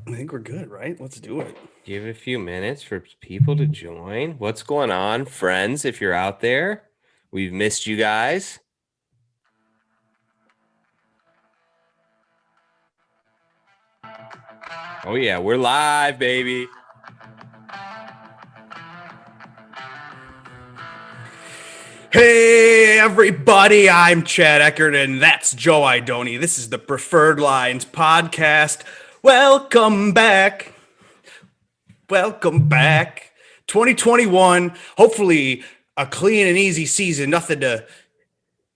I think we're good, right? Let's do it. Give it a few minutes for people to join. What's going on, friends? If you're out there, we've missed you guys. Oh, yeah, we're live, baby. Hey, everybody, I'm Chad Eckert, and that's Joe Idone. This is the Preferred Lines podcast. Welcome back. Welcome back. 2021. Hopefully, a clean and easy season. Nothing to,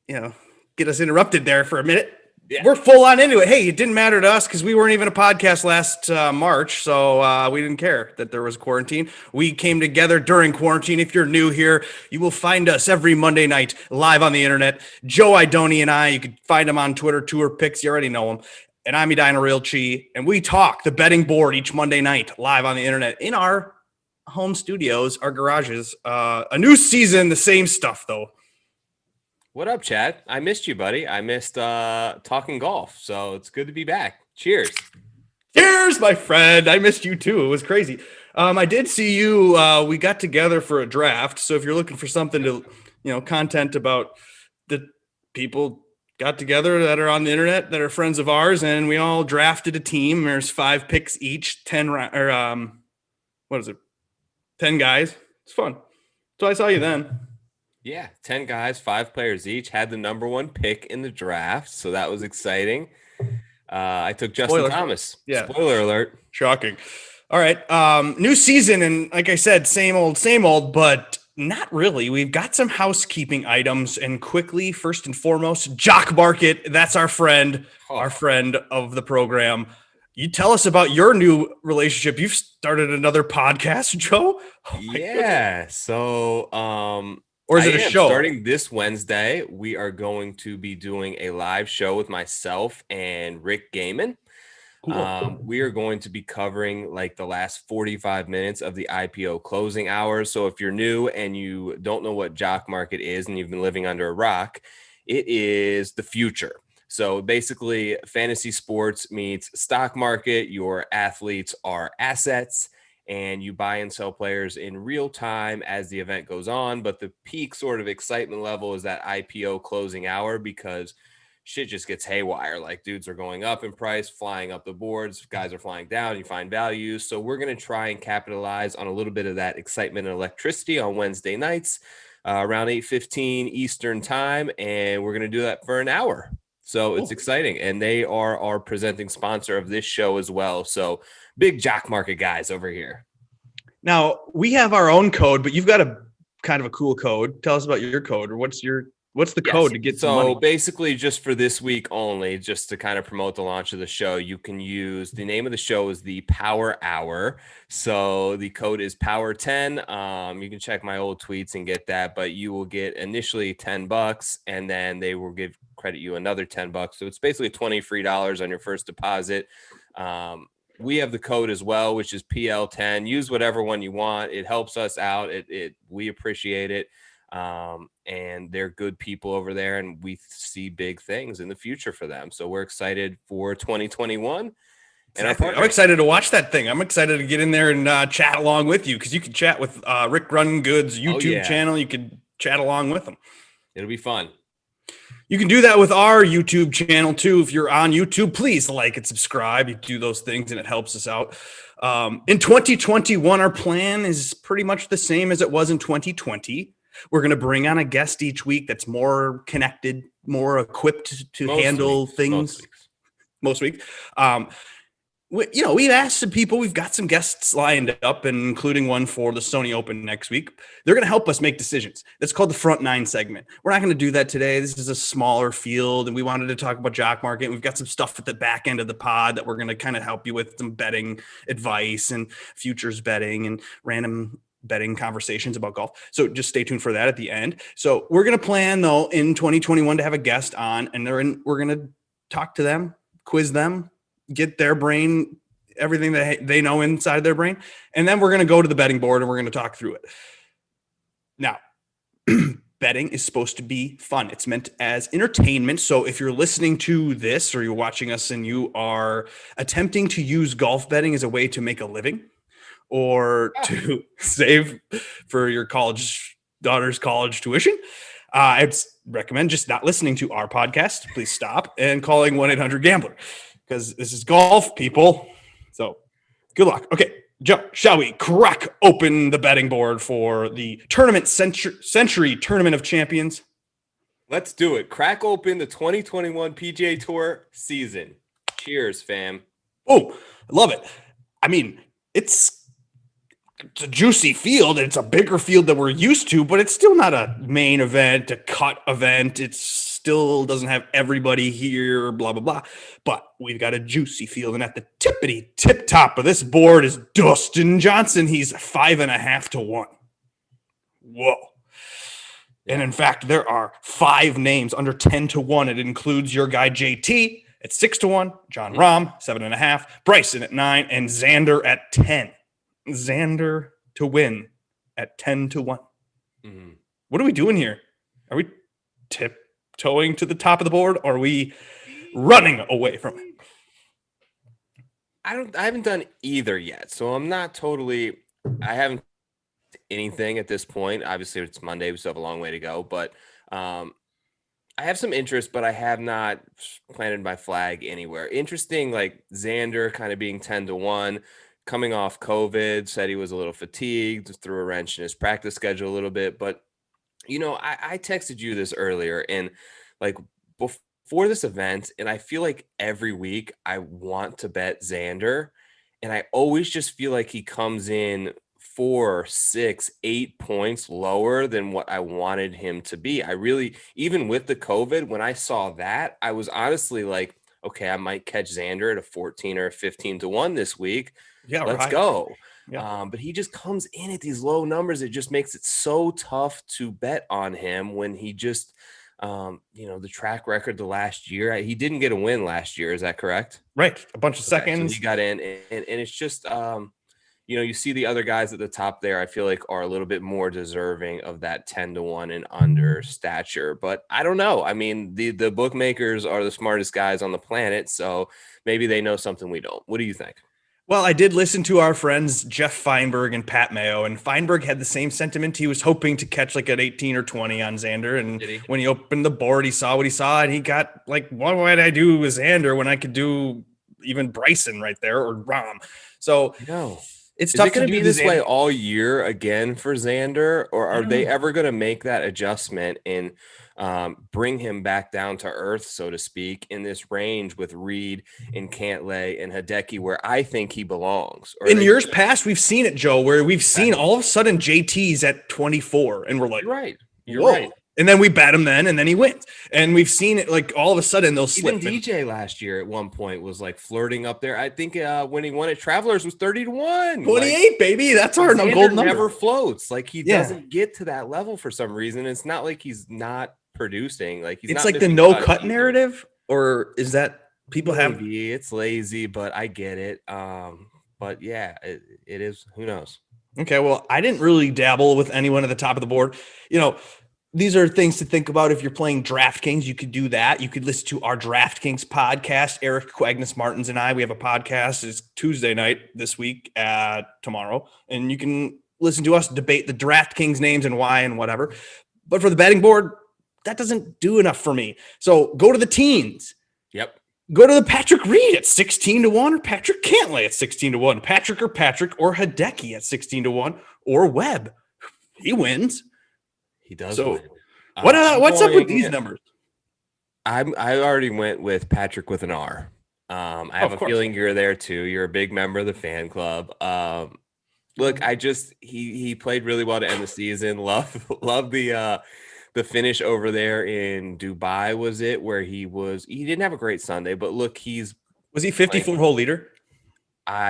you know, get us interrupted there for a minute. Yeah. We're full on into it. Hey, it didn't matter to us because we weren't even a podcast last March, so we didn't care that there was quarantine. We came together during quarantine. If you're new here, you will find us every Monday night live on the internet. Joe Idone and I, you can find him on Twitter, Tour Picks. You already know him. And I'm Edina Realchi, and we talk the betting board each Monday night live on the internet in our home studios, our garages. A new season, the same stuff though. What up, Chad? I missed you, buddy. I missed talking golf, so it's good to be back. Cheers. Cheers, my friend. I missed you too. It was crazy. I did see you. We got together for a draft. So if you're looking for something to, content about the people got together that are on the internet that are friends of ours, and we all drafted a team. There's 5 picks each, 10 or what is it? 10 guys. It's fun. So I saw you then. Yeah, 10 guys, 5 players each, had the number 1 pick in the draft, so that was exciting. I took Justin Spoiler. Thomas. Yeah. Spoiler alert. Shocking. All right. New season. And like I said, same old, but not really. We've got some housekeeping items. And quickly, first and foremost, Jock Market. That's our friend of the program. You tell us about your new relationship. You've started another podcast, Joe? Oh, yeah. So, or is it a show? Starting this Wednesday, we are going to be doing a live show with myself and Rick Gaiman. Cool. We are going to be covering like the last 45 minutes of the IPO closing hours. So if you're new and you don't know what Jock Market is and you've been living under a rock, it is the future. So basically, fantasy sports meets stock market. Your athletes are assets, and you buy and sell players in real time as the event goes on. But the peak sort of excitement level is that IPO closing hour because shit just gets haywire. Like dudes are going up in price, flying up the boards, guys are flying down, you find values. So we're going to try and capitalize on a little bit of that excitement and electricity on Wednesday nights around 8:15 Eastern time. And we're going to do that for an hour. So it's exciting. And they are our presenting sponsor of this show as well. So big Jock Market guys over here. Now we have our own code, but you've got a kind of a cool code. Tell us about your code, or what's the code to get some money? So basically, just for this week only, just to kind of promote the launch of the show, you can use the name of the show is the Power Hour. So the code is Power10. You can check my old tweets and get that, but you will get initially $10, and then they will give credit you another $10. So it's basically $20 free on your first deposit. We have the code as well, which is PL10. Use whatever one you want. It helps us out. We appreciate it. And they're good people over there, and we see big things in the future for them. So we're excited for 2021. Exactly. I'm excited to watch that thing. I'm excited to get in there and chat along with you, because you can chat with Rick Rungood's YouTube channel. You can chat along with them. It'll be fun. You can do that with our YouTube channel too. If you're on YouTube, please like and subscribe. You do those things and it helps us out. In 2021, our plan is pretty much the same as it was in 2020. We're going to bring on a guest each week that's more connected, more equipped to handle things. Most weeks. We've asked some people. We've got some guests lined up, and including one for the Sony Open next week. They're going to help us make decisions. That's called the Front Nine segment. We're not going to do that today. This is a smaller field, and we wanted to talk about Jock Market. We've got some stuff at the back end of the pod that we're going to kind of help you with, some betting advice and futures betting and random betting conversations about golf. So just stay tuned for that at the end. So we're going to plan, though, in 2021 to have a guest on, and we're going to talk to them, quiz them, get their brain, everything that they know inside their brain. And then we're going to go to the betting board and we're going to talk through it. Now, betting is supposed to be fun. It's meant as entertainment. So if you're listening to this or you're watching us and you are attempting to use golf betting as a way to make a living or to save for your daughter's college tuition, I'd recommend just not listening to our podcast. Please stop and calling 1-800-GAMBLER, because this is golf, people. So good luck. Okay, Joe, shall we crack open the betting board for the Century Tournament of Champions? Let's do it. Crack open the 2021 PGA Tour season. Cheers, fam. Oh, I love it. I mean, it's a juicy field. It's a bigger field than we're used to, but it's still not a main event, a cut event. It still doesn't have everybody here, blah, blah, blah. But we've got a juicy field. And at the tippity tip top of this board is Dustin Johnson. He's 5.5 to 1. Whoa. And in fact, there are 5 names under 10 to 1. It includes your guy JT at 6 to 1, John Rahm 7.5, Bryson at 9, and Xander at 10. Xander to win at 10 to 1. Mm-hmm. What are we doing here? Are we tiptoeing to the top of the board? Or are we running away from it? I haven't done either yet. So I'm not totally, I haven't anything at this point. Obviously it's Monday. We still have a long way to go, but I have some interest, but I have not planted my flag anywhere. Interesting. Like Xander kind of being 10 to 1. Coming off COVID, said he was a little fatigued, threw a wrench in his practice schedule a little bit. But, I texted you this earlier and like before this event, and I feel like every week I want to bet Xander. And I always just feel like he comes in 4, 6, 8 points lower than what I wanted him to be. I really, even with the COVID, when I saw that, I was honestly like, okay, I might catch Xander at a 14 or a 15 to 1 this week. Yeah, let's go. Yeah. But he just comes in at these low numbers. It just makes it so tough to bet on him when he just, the track record the last year. He didn't get a win last year. Is that correct? Right. A bunch of seconds. So he got in, and it's just, you see the other guys at the top there, I feel like are a little bit more deserving of that 10 to 1 and under stature. But I don't know. I mean, the bookmakers are the smartest guys on the planet, so maybe they know something we don't. What do you think? Well, I did listen to our friends Jeff Feinberg and Pat Mayo, and Feinberg had the same sentiment. He was hoping to catch like an 18 or 20 on Xander, and when he opened the board, he saw what he saw, and he got like, what would I do with Xander when I could do even Bryson right there or Rahm? So it's tough to be this way all year again for Xander, or are they ever going to make that adjustment and bring him back down to earth, so to speak, in this range with Reed and Cantlay and Hideki, where I think he belongs? Or in years past, we've seen it, Joe, where we've seen all of a sudden JT's at 24, and we're like, you're right. And then we bet him then, and then he wins. And we've seen it like all of a sudden they'll slip. Even DJ last year at one point was like flirting up there. I think when he won at Travelers was 30 to 1. 28, baby. That's our gold number. Never floats. Like he doesn't get to that level for some reason. It's not like he's not producing. Like it's like the no cut narrative, or is that people have? It's lazy, but I get it. But yeah, it is. Who knows? Okay, well, I didn't really dabble with anyone at the top of the board. These are things to think about if you're playing DraftKings. You could do that. You could listen to our DraftKings podcast. Eric, Agnes Martins, and I, we have a podcast. It's Tuesday night this week, tomorrow. And you can listen to us debate the DraftKings names and why and whatever. But for the betting board, that doesn't do enough for me. So go to the teens. Yep. Go to the Patrick Reed at 16 to 1 or Patrick Cantlay at 16 to 1. Patrick or Hideki at 16 to 1 or Webb. He wins. He does win. What's up with these numbers? I already went with Patrick with an R. I have a feeling you're there too. You're a big member of the fan club. Look, he played really well to end the season. Love the finish over there in Dubai. Was it where he didn't have a great Sunday, but look, was he 54 hole leader?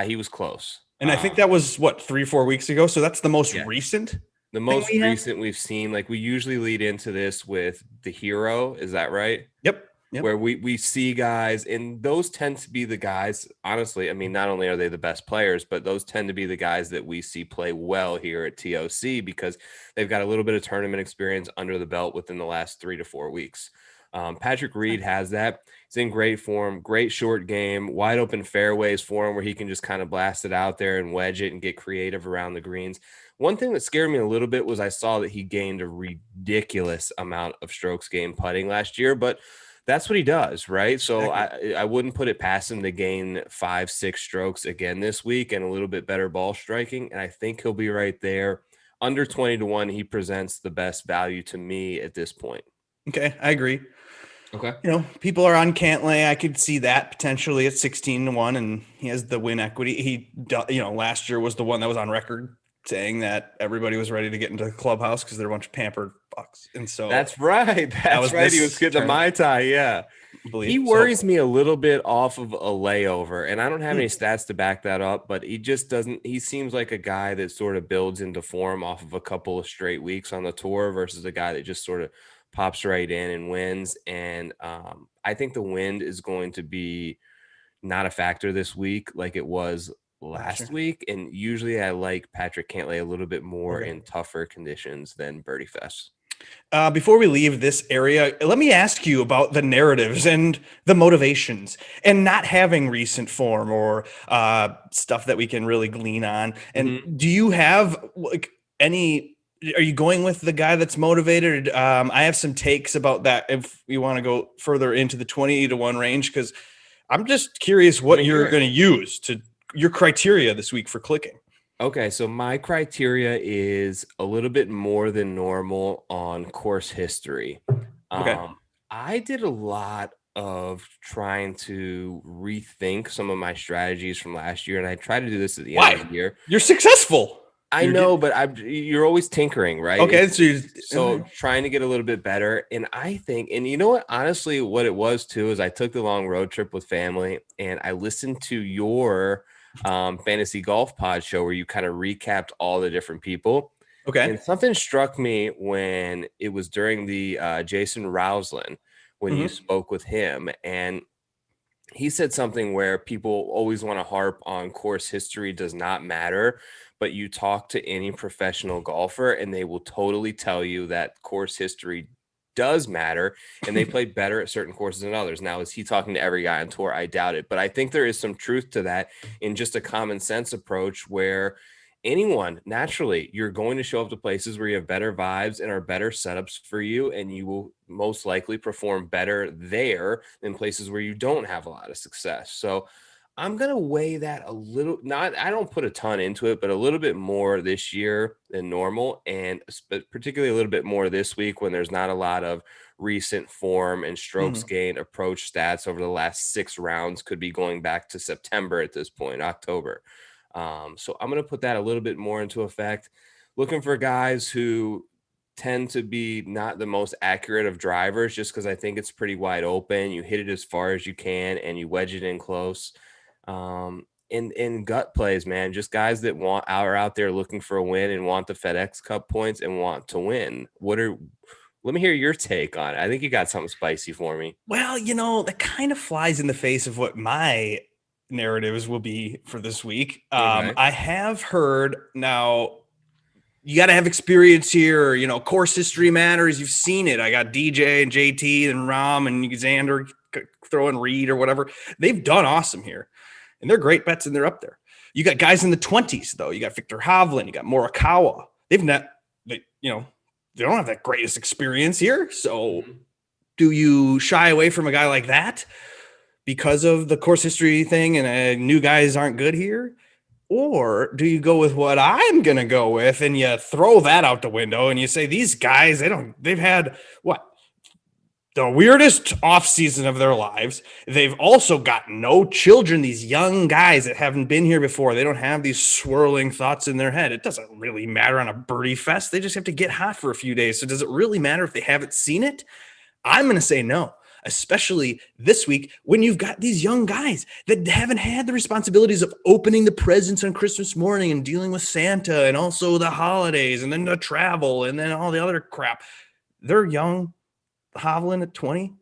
He was close. And I think that was 3 or 4 weeks ago. So that's the most recent. The most recent we've seen. Like we usually lead into this with the hero. Is that right? Yep. Yep. where we see guys, and those tend to be the guys, honestly, I mean, not only are they the best players, but those tend to be the guys that we see play well here at TOC because they've got a little bit of tournament experience under the belt within the last 3 to 4 weeks. Patrick Reed has that. He's in great form, great short game, wide open fairways for him where he can just kind of blast it out there and wedge it and get creative around the greens. One thing that scared me a little bit was I saw that he gained a ridiculous amount of strokes gained putting last year, but that's what he does, right? So I wouldn't put it past him to gain 5-6 strokes again this week and a little bit better ball striking. And I think he'll be right there. Under 20 to 1, he presents the best value to me at this point. Okay, I agree. Okay. People are on Cantlay. I could see that potentially at 16 to 1, and he has the win equity. Last year was the one that was on record saying that everybody was ready to get into the clubhouse because they're a bunch of pampered fucks. And so that's right. That's right. He was getting the Mai Tai. Yeah. He worries me a little bit off of a layover, and I don't have any stats to back that up, but he just doesn't. He seems like a guy that sort of builds into form off of a couple of straight weeks on the tour versus a guy that just sort of pops right in and wins. And I think the wind is going to be not a factor this week like it was last week. And usually I like Patrick Cantlay a little bit more in tougher conditions than Birdie Fest. Before we leave this area, let me ask you about the narratives and the motivations and not having recent form or stuff that we can really glean on. And do you have any, are you going with the guy that's motivated? I have some takes about that if you want to go further into the 20 to 1 range, because I'm just curious what you're going to use to your criteria this week for clicking. Okay, so my criteria is a little bit more than normal on course history. I did a lot of trying to rethink some of my strategies from last year, and I try to do this at the end of the year. You're successful. I know, but you're always tinkering, right? Okay, so trying to get a little bit better. And I think, and you know what, honestly, what it was too is I took the long road trip with family, and I listened to your fantasy golf pod show where you kind of recapped all the different people. Okay. And something struck me when it was during the Jason Rouslin, when you spoke with him, and he said something where people always want to harp on course history does not matter, but you talk to any professional golfer and they will totally tell you that course history does matter, and they play better at certain courses than others. Now, is he talking to every guy on tour? I doubt it, but I think there is some truth to that in just a common sense approach where anyone, naturally, you're going to show up to places where you have better vibes and are better setups for you, and you will most likely perform better there than places where you don't have a lot of success. So I'm going to weigh that a little, I don't put a ton into it, but a little bit more this year than normal. And particularly a little bit more this week when there's not a lot of recent form and strokes gained approach stats over the last 6 rounds, could be going back to September at this point, October. So I'm going to put that a little bit more into effect, looking for guys who tend to be not the most accurate of drivers, just because I think it's pretty wide open. You hit it as far as you can and you wedge it in close. In gut plays, man, just guys that are out there looking for a win and want the FedEx Cup points and want to win. Let me hear your take on it. I think you got something spicy for me. Well, that kind of flies in the face of what my narratives will be for this week. I have heard, now you got to have experience here. Course history matters. You've seen it. I got DJ and JT and Rom and Xander throwing Reed or whatever. They've done awesome here. And they're great bets, and they're up there. You got guys in the 20s, though. You got Victor Hovland. You got Morikawa. They don't have that greatest experience here. So do you shy away from a guy like that because of the course history thing and new guys aren't good here? Or do you go with what I'm going to go with and you throw that out the window and you say, these guys, they've had what? The weirdest offseason of their lives. They've also got no children, these young guys that haven't been here before. They don't have these swirling thoughts in their head. It doesn't really matter on a birdie fest. They just have to get hot for a few days. So does it really matter if they haven't seen it? I'm going to say no, especially this week when you've got these young guys that haven't had the responsibilities of opening the presents on Christmas morning and dealing with Santa and also the holidays and then the travel and then all the other crap. They're young. Hovland at 20,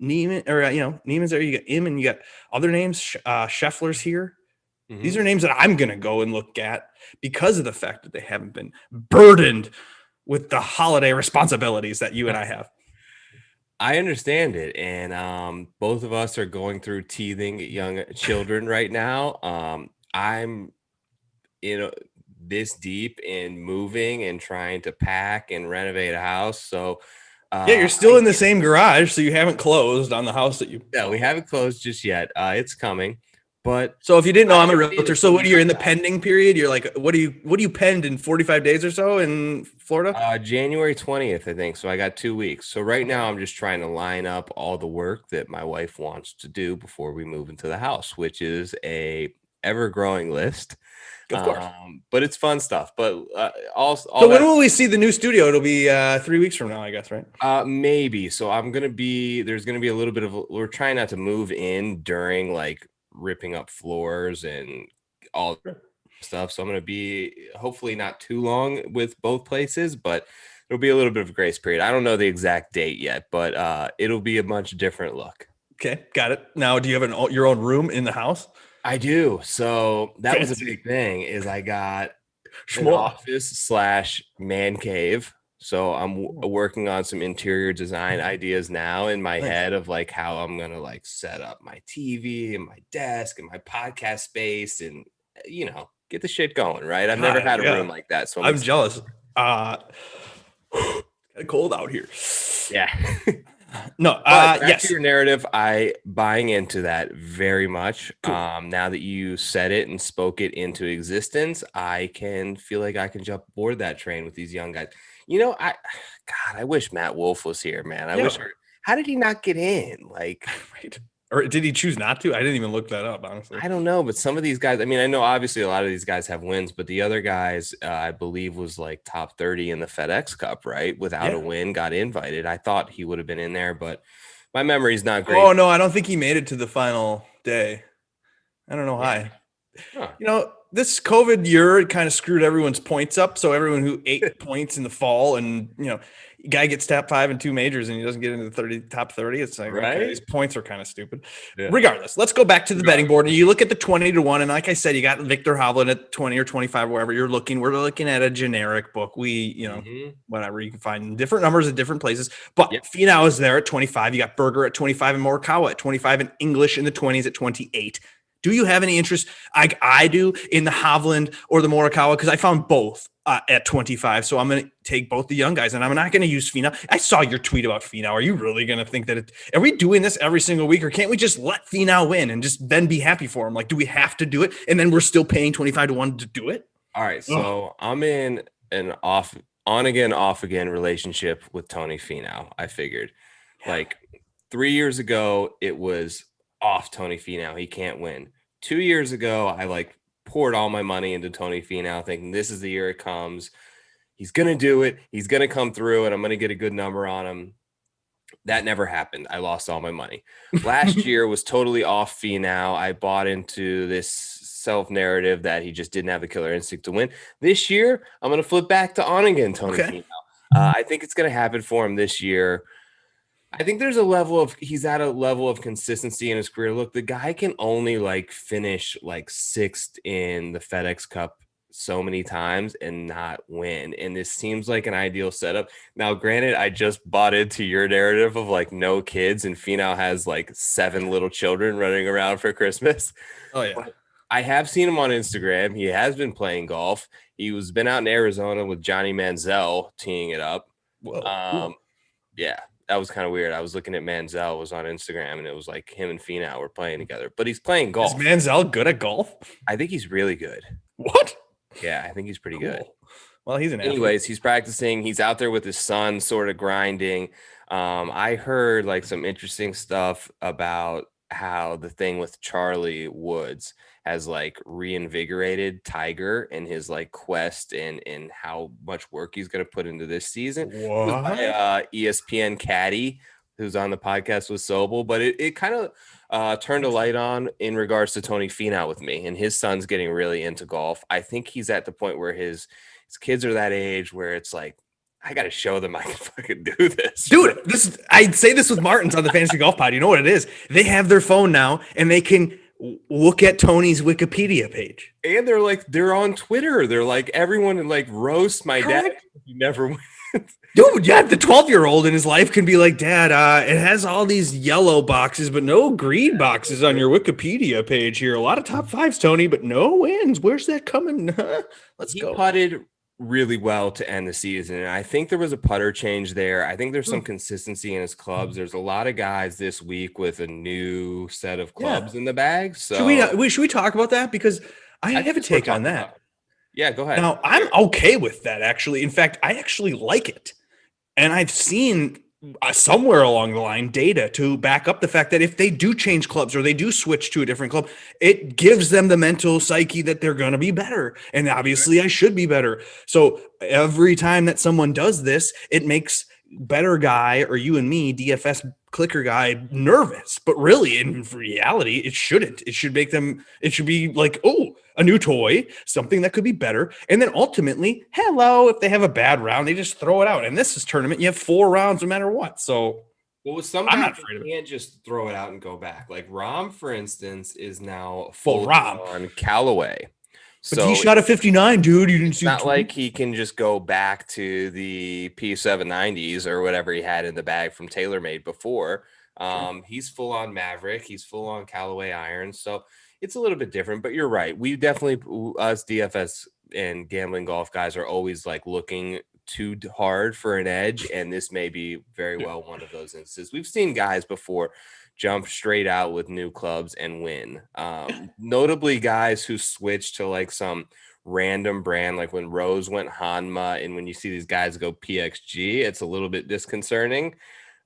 Neiman, or Neiman's there. You got him, and you got other names. Scheffler's here. These Mhm. are names that I'm going to go and look at because of the fact that they haven't been burdened with the holiday responsibilities that you and I have. I understand it, and both of us are going through teething young children right now. I'm this deep in moving and trying to pack and renovate a house, so Yeah, you're I still in the get same garage, so you haven't closed on the house that you yeah, we bought. haven't closed just yet. It's coming, but So if you didn't know, I I'm a understand realtor. it So from what the are you young in the guy. pending period? You're like, what do you penned in 45 days or so in Florida? January 20th, I think. So I got 2 weeks. So right Okay. now I'm just trying to line up all the work that my wife wants to do before we move into the house, which is a ever growing list. Of course. But it's fun stuff. But all So when that will we see the new studio? It'll be 3 weeks from now, I guess, right? maybe. So there's gonna be a little bit of we're trying not to move in during like ripping up floors and all Sure. stuff. So I'm going to be hopefully not too long with both places, but there'll be a little bit of a grace period. I don't know the exact date yet, but it'll be a much different look. Okay, got it. Now, do you have your own room in the house? I do. So that was a Fancy. big thing is I got an Schmoll. office slash man cave. So I'm working on some interior design ideas now in my Nice. head of like how I'm going to like set up my TV and my desk and my podcast space and get the shit going, right? I've never God, had a room yeah. like that, so I'm I'm excited. jealous. Kind of cold out here. Yeah. No, But back to yes. your narrative, I buying into that very much. Cool. Now that you said it and spoke it into existence, I can feel like I can jump aboard that train with these young guys. God, I wish Matt Wolf was here, man. Yeah. How did he not get in? Like, Right. Or did he choose not to? I didn't even look that up, honestly. I don't know, but some of these guys, I mean, I know obviously a lot of these guys have wins, but the other guys, I believe, was like top 30 in the FedEx Cup, right? Without a Yeah. win, got invited. I thought he would have been in there, but my memory's not great. Oh no, I don't think he made it to the final day. I don't know Yeah. why. Huh. This COVID year kind of screwed everyone's points up. So everyone who ate points in the fall and, guy gets top five in two majors and he doesn't get into the top 30. It's like, okay, Right? these points are kind of stupid. Yeah. Regardless, let's go back to the betting Regardless. board and you look at the 20-1. And like I said, you got Victor Hovland at 20 or 25, wherever you're looking. We're looking at a generic book. Mhm. Whatever, you can find different numbers at different places. But Yep. Finau is there at 25. You got Berger at 25 and Morikawa at 25 and English in the 20s at 28. Do you have any interest, like I do, in the Hovland or the Morikawa? Because I found both at 25. So I'm going to take both the young guys, and I'm not going to use Finau. I saw your tweet about Finau. Are you really going to think that are we doing this every single week, or can't we just let Finau win and just then be happy for him? Like, do we have to do it? And then we're still paying 25-1 to do it? All right. Ugh. So I'm in an on again, off again relationship with Tony Finau. I figured like 3 years ago, it was off Tony Finau. He can't win. 2 years ago, I like poured all my money into Tony Finau, thinking this is the year it comes. He's going to do it. He's going to come through, and I'm going to get a good number on him. That never happened. I lost all my money. Last year was totally off Finau. I bought into this self narrative that he just didn't have the killer instinct to win. This year, I'm going to flip back to on again, Tony Okay. Finau. I think it's going to happen for him this year. I think he's at a level of consistency in his career. Look, the guy can only like finish like sixth in the FedEx Cup so many times and not win. And this seems like an ideal setup. Now, granted, I just bought into your narrative of like no kids, and Finau has like 7 little children running around for Christmas. Oh, yeah. But I have seen him on Instagram. He has been playing golf. Been out in Arizona with Johnny Manziel teeing it up. Whoa. Um, yeah, that was kind of weird. I was looking at Manziel was on Instagram, and it was like him and Finau were playing together. But he's playing Is golf. Manziel good at golf? I think he's really good. What? Yeah, I think he's pretty good. Well, he's an athlete. Anyways, he's practicing. He's out there with his son, sort of grinding. I heard like some interesting stuff about how the thing with Charlie Woods has like reinvigorated Tiger and his like quest and how much work he's going to put into this season. It was by ESPN caddy who's on the podcast with Sobel, but it kind of turned a light on in regards to Tony Finau with me, and his son's getting really into golf. I think he's at the point where his kids are that age where it's like I got to show them I can fucking do this. Dude, I say this with Martins on the Fantasy Golf Pod. You know what it is? They have their phone now, and they can look at Tony's Wikipedia page. And they're on Twitter. They're like, everyone like roast my dad. You never win. Dude, yeah, the 12-year-old in his life can be like, Dad, it has all these yellow boxes, but no green boxes on your Wikipedia page here. A lot of top fives, Tony, but no wins. Where's that coming? Let's go. He putted really well to end the season, and I think there was a putter change there. I think there's some consistency in his clubs. There's a lot of guys this week with a new set of clubs in the bag. So should we talk about that? Because I have a take on that. Yeah, go ahead. Now, I'm okay with that, actually. In fact, I actually like it. And I've seen somewhere along the line data to back up the fact that if they do change clubs or they do switch to a different club, it gives them the mental psyche that they're going to be better. And obviously I should be better. So every time that someone does this, it makes better guy or you and me, DFS clicker guy, nervous. But really, in reality, it shouldn't. It should make them, it should be like, oh, a new toy, something that could be better. And then ultimately, hello, if they have a bad round, they just throw it out. And this is tournament, you have 4 rounds no matter what. So well, sometimes you can't just throw it out and go back. Like Rahm, for instance, is now full Rahm on Callaway. But he shot a 59, dude. You didn't see. It's not like he can just go back to the P790s or whatever he had in the bag from TaylorMade before. He's full on Maverick. He's full on Callaway irons. So it's a little bit different, but you're right. We definitely, us DFS and gambling golf guys are always like looking too hard for an edge. And this may be very well one of those instances. We've seen guys before jump straight out with new clubs and win. Notably guys who switch to like some random brand, like when Rose went Hanma, and when you see these guys go PXG, it's a little bit disconcerting.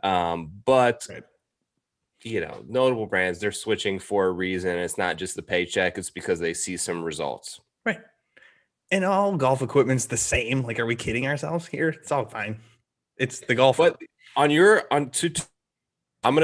But you know, notable brands, they're switching for a reason. It's not just the paycheck. It's because they see some results. Right. And all golf equipment's the same. Like, are we kidding ourselves here? It's all fine. It's the golf. But I'm going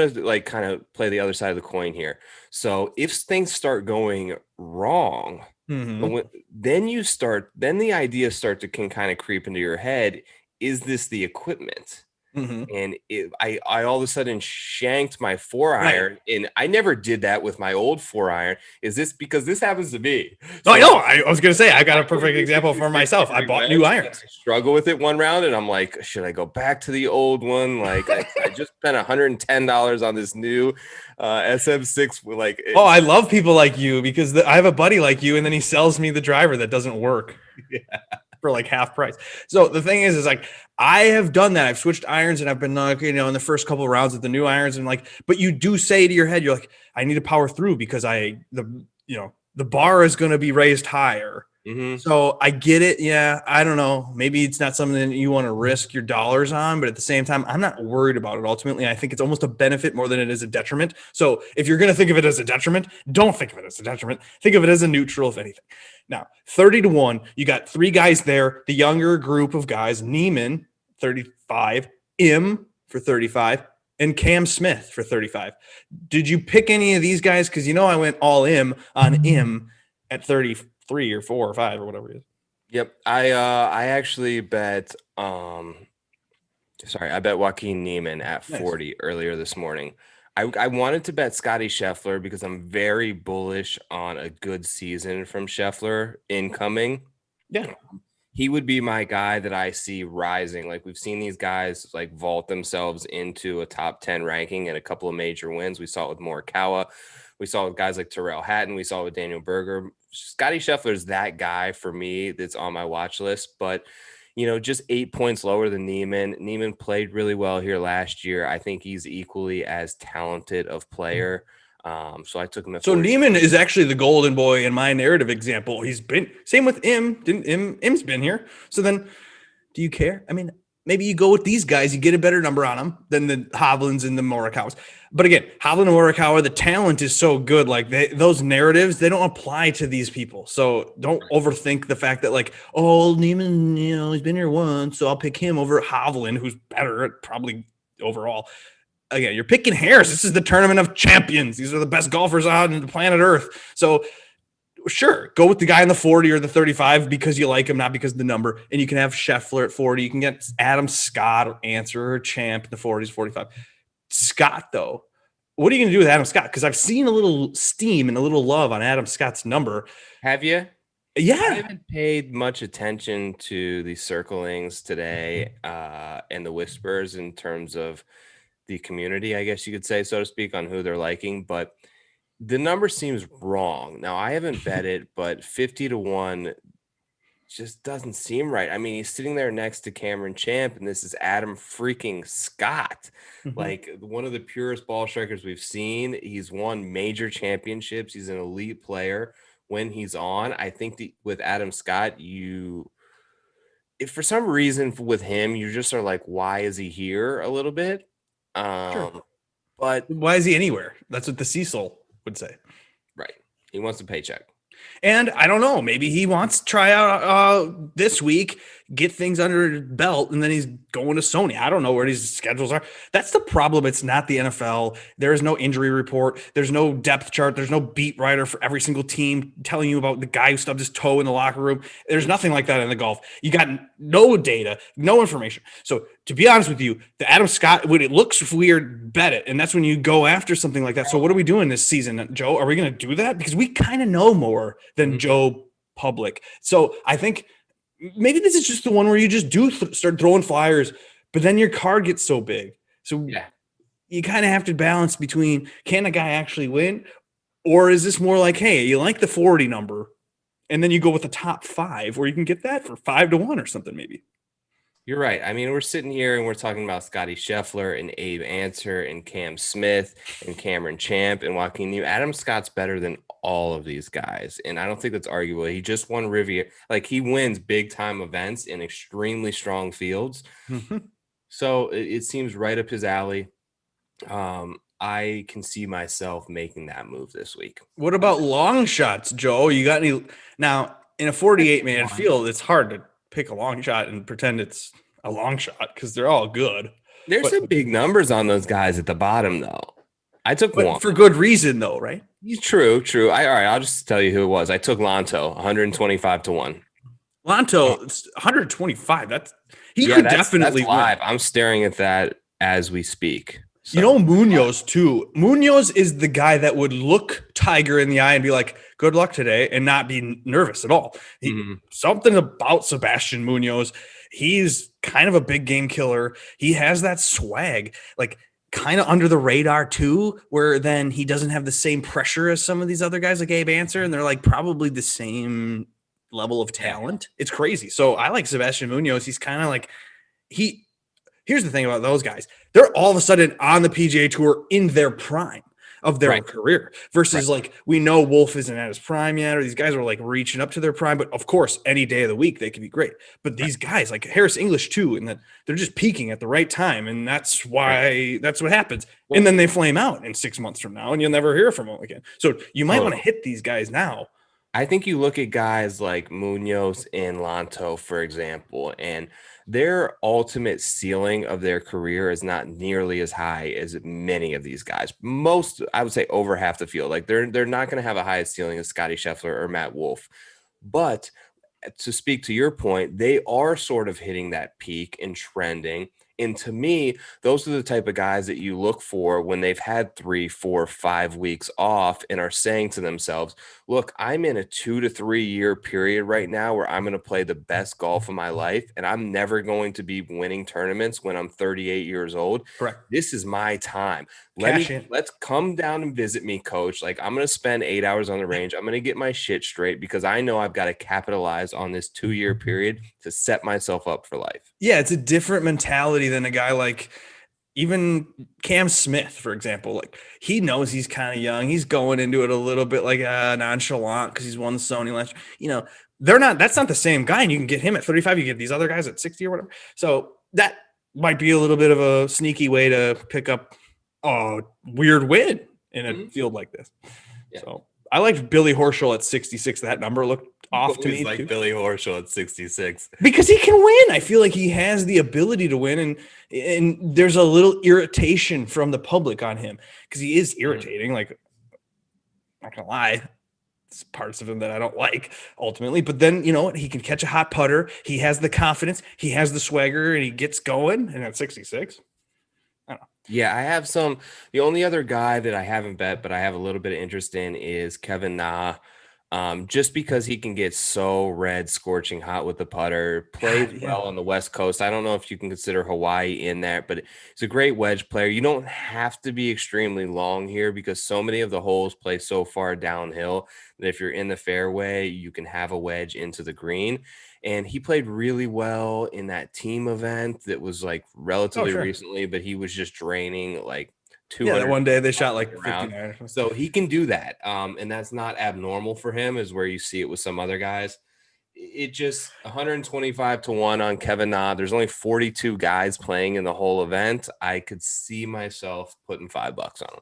to like kind of play the other side of the coin here. So if things start going wrong, then the ideas can kind of creep into your head. Is this the equipment? And I all of a sudden shanked my 4-iron, and I never did that with my old 4-iron. Is this because this happens to me? So, I know. I was going to say, I got a perfect example for myself. I bought new irons. I struggle with it one round, and I'm like, should I go back to the old one? Like, I just spent $110 on this new SM6. Like, I love people like you because I have a buddy like you, and then he sells me the driver that doesn't work. Yeah. For like half price. So the thing is like, I have done that. I've switched irons and I've been like, in the first couple of rounds with the new irons and like, but you do say to your head, you're like, I need to power through because the bar is going to be raised higher. So I get it. Yeah. I don't know. Maybe it's not something that you want to risk your dollars on, but at the same time, I'm not worried about it. Ultimately, I think it's almost a benefit more than it is a detriment. So if you're going to think of it as a detriment, don't think of it as a detriment. Think of it as a neutral, if anything. Now, 30-1, you got 3 guys there. The younger group of guys, Neiman, 35, Im for 35, and Cam Smith for 35. Did you pick any of these guys? Because I went all Im on Im at 33 or 4 or 5 or whatever it is. Yep. I actually bet I bet Joaquin Neiman at 40 earlier this morning. I wanted to bet Scotty Scheffler because I'm very bullish on a good season from Scheffler incoming. Yeah. He would be my guy that I see rising. Like we've seen these guys like vault themselves into a top 10 ranking and a couple of major wins. We saw it with Morikawa. We saw it with guys like Terrell Hatton. We saw it with Daniel Berger. Scotty Scheffler is that guy for me that's on my watch list, but just 8 points lower than Neiman. Neiman played really well here last year. I think he's equally as talented of player. So I took him at 40. Neiman is actually the golden boy in my narrative example. He's been same with Im. Im's been here. So then do you care? I mean, maybe you go with these guys, you get a better number on them than the Hovlands and the Morikawas. But again, Hovland and Morikawa, the talent is so good. Like those narratives, they don't apply to these people. So don't overthink the fact that like, oh, Neiman, he's been here once, so I'll pick him over Hovland, who's better at probably overall. Again, you're picking hairs. This is the tournament of champions. These are the best golfers on the planet Earth. So Sure, go with the guy in the 40 or the 35 because you like him, not because of the number. And you can have Scheffler at 40. You can get Adam Scott or Answer or Champ in the 40s, 45. Scott, though, what are you going to do with Adam Scott? Because I've seen a little steam and a little love on Adam Scott's number. Have you? Yeah. I haven't paid much attention to the circlings today and the whispers in terms of the community, I guess you could say, so to speak, on who they're liking. But the number seems wrong. Now, I haven't bet it, but 50-1 just doesn't seem right. I mean, he's sitting there next to Cameron Champ, and this is Adam freaking Scott, like one of the purest ball strikers we've seen. He's won major championships. He's an elite player when he's on. I think with Adam Scott, if for some reason with him, you just are like, why is he here a little bit? Sure. But why is he anywhere? That's what the Cecil would say. Right. He wants a paycheck. And I don't know, maybe he wants to try out this week, get things under his belt, and then he's going to Sony. I don't know where these schedules are. That's the problem. It's not the NFL. There is no injury report. There's no depth chart. There's no beat writer for every single team telling you about the guy who stubbed his toe in the locker room. There's nothing like that in the golf. You got no data, no information. So to be honest with you, the Adam Scott, when it looks weird, bet it. And that's when you go after something like that. So what are we doing this season, Joe? Are we going to do that? Because we kind of know more than Joe Public. So I think maybe this is just the one where you just do start throwing flyers, but then your card gets so big. So you kind of have to balance between, can a guy actually win? Or is this more like, hey, you like the 40 number, and then you go with the top 5 where you can get that for 5-1 or something maybe. You're right. I mean, we're sitting here and we're talking about Scotty Scheffler and Abe Answer and Cam Smith and Cameron Champ and Joaquin New. Adam Scott's better than all of these guys, and I don't think that's arguable. He just won Riviera. Like, he wins big time events in extremely strong fields. So it seems right up his alley. I can see myself making that move this week. What about long shots, Joe? You got any? Now, in a 48-man field, it's hard to pick a long shot and pretend it's a long shot because they're all good. There's some big numbers on those guys at the bottom, though. I took one for good reason, though, right? True. All right, I'll just tell you who it was. I took Lanto, 125-1. Lanto, 125. That's definitely live. Win. I'm staring at that as we speak. So. You know, Munoz too. Munoz is the guy that would look Tiger in the eye and be like, good luck today, and not be nervous at all. Something about Sebastian Munoz. He's kind of a big game killer. He has that swag, like kind of under the radar too, where then he doesn't have the same pressure as some of these other guys like Abe Answer, and they're like probably the same level of talent. It's crazy. So I like Sebastian Munoz. He's kind of like here's the thing about those guys. They're all of a sudden on the PGA Tour in their prime of their career versus like we know Wolf isn't at his prime yet, or these guys are like reaching up to their prime. But of course, any day of the week, they can be great. But these guys like Harris English too, and that they're just peaking at the right time. And that's why that's what happens. And then they flame out in 6 months from now and you'll never hear from them again. So you might want to hit these guys now. I think you look at guys like Munoz and Lanto, for example, and their ultimate ceiling of their career is not nearly as high as many of these guys. Most, I would say, over half the field. Like they're not going to have a high ceiling as Scotty Scheffler or Matt Wolff. But to speak to your point, they are sort of hitting that peak and trending. And to me, those are the type of guys that you look for when they've had 3, 4, 5 weeks off and are saying to themselves, look, I'm in a 2 to 3 year period right now where I'm going to play the best golf of my life. And I'm never going to be winning tournaments when I'm 38 years old. Correct. This is my time. Let's come down and visit me, coach. Like, I'm going to spend 8 hours on the range. I'm going to get my shit straight because I know I've got to capitalize on this 2 year period to set myself up for life. Yeah, it's a different mentality than a guy like even Cam Smith, for example. Like, he knows he's kind of young. He's going into it a little bit like nonchalant because he's won the Sony last year. You know, that's not the same guy. And you can get him at 35. You get these other guys at 60 or whatever. So that might be a little bit of a sneaky way to pick up a weird win in a field like this. Yeah. So I liked Billy Horschel at 66. That number looked off to me. Like Billy Horschel at 66 because he can win. I feel like he has the ability to win, and there's a little irritation from the public on him because he is irritating. Like, not gonna lie, parts of him that I don't like ultimately. But then, you know what? He can catch a hot putter. He has the confidence. He has the swagger, and he gets going. And at 66, I don't know. Yeah, I have some. The only other guy that I haven't bet, but I have a little bit of interest in is Kevin Na. Just because he can get so red, scorching hot with the putter, plays God, yeah. well on the West Coast. I don't know if you can consider Hawaii in that, but he's a great wedge player. You don't have to be extremely long here because so many of the holes play so far downhill that if you're in the fairway, you can have a wedge into the green. And he played really well in that team event that was like relatively Sure. recently, but he was just draining like Yeah, 200 that one day they shot like around. 59 or something. So he can do that. And that's not abnormal for him, is where you see it with some other guys. It just 125 to 1 on Kevin Na. There's only 42 guys playing in the whole event. I could see myself putting $5 on him.